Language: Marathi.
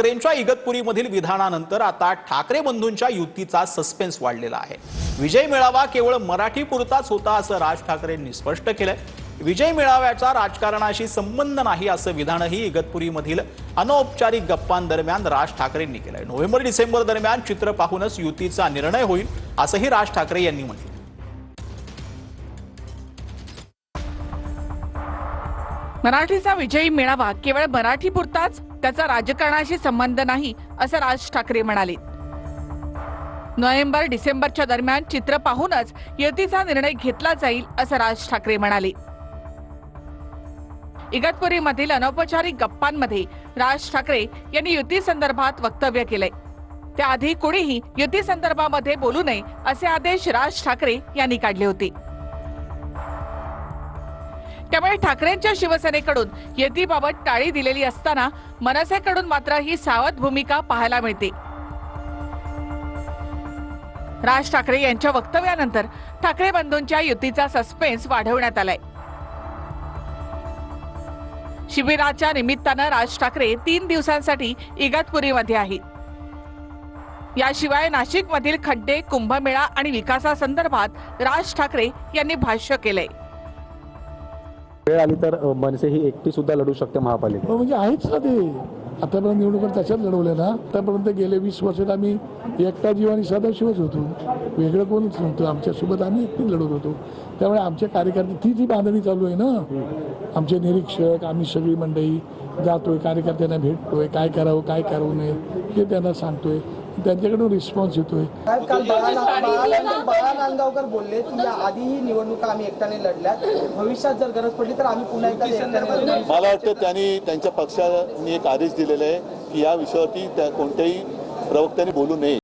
ठाकरेंच्या इगतपुरीमधील विधानानंतर आता ठाकरे बंधूंच्या युतीचा सस्पेन्स वाढलेला आहे। विजय मेळावा केवळ मराठी पुरताच होता असं राज ठाकरेंनी स्पष्ट केलंय। विजय मेळाव्याचा राजकारणाशी संबंध नाही असं विधानही इगतपुरीमधील अनौपचारिक गप्पांदरम्यान राज ठाकरेंनी केलंय। नोव्हेंबर डिसेंबर दरम्यान चित्र पाहूनच युतीचा निर्णय होईल असंही राज ठाकरे यांनी म्हटलं। मराठीचा विजयी मेळावा केवळ मराठी पुरताच, त्याचा राजकारणाशी संबंध नाही असं राज ठाकरे म्हणाले। नोव्हेंबर डिसेंबरच्या दरम्यान चित्र पाहूनच युतीचा निर्णय घेतला जाईल असं राज ठाकरे म्हणाले। इगतपुरीमधील अनौपचारिक गप्पांमध्ये राज ठाकरे यांनी युती संदर्भात वक्तव्य केलंय। त्याआधी कोणीही युती संदर्भामध्ये बोलू नये असे आदेश राज ठाकरे यांनी काढले होते। त्यामुळे ठाकरेंच्या शिवसेनेकडून युतीबाबत टाळी दिलेली असताना मनसेकडून मात्र ही सावध भूमिका पाहायला मिळते। राज ठाकरे यांच्या वक्तव्यानंतर ठाकरे बंधूंच्या युतीचा सस्पेन्स वाढवण्यात आलाय। शिबिराच्या निमित्तानं राज ठाकरे 3 दिवसांसाठी इगतपुरीमध्ये आहेत। याशिवाय नाशिकमधील खड्डे, कुंभमेळा आणि विकासासंदर्भात राज ठाकरे यांनी भाष्य केलंय। वेळ आली तर मनसे ही एकटी सुद्धा लढू शकते महापालिका। म्हणजे आहेच ना ते, आतापर्यंत निवडणुका त्याच्यात लढवल्या ना। आतापर्यंत गेले 20 वर्षात आम्ही एकटा जीव आणि सदाशिवच होतो, वेगळं कोणच नव्हतं। आमच्यासोबत आम्ही एकटी लढत होतो। त्यामुळे आमच्या कार्यकर्ते ती बांधणी चालू आहे ना। आमचे निरीक्षक, आम्ही सगळी मंडळी जातोय, कार्यकर्त्यांना भेटतोय, काय करावं काय करू नये ते त्यांना सांगतोय, त्यांच्याकडून रिस्पॉन्स येतोय। काल बाळा नांदगावकर बोलले की या आधीही निवडणुका आम्ही एकट्याने लढल्यात, भविष्यात जर गरज पडली तर आम्ही पुन्हा एकदा एकट्याने। मला वाटतं त्यांनी त्यांच्या पक्षाने एक आदेश दिलेला आहे की या विषयावरती कोणत्याही प्रवक्त्यांनी बोलू नये।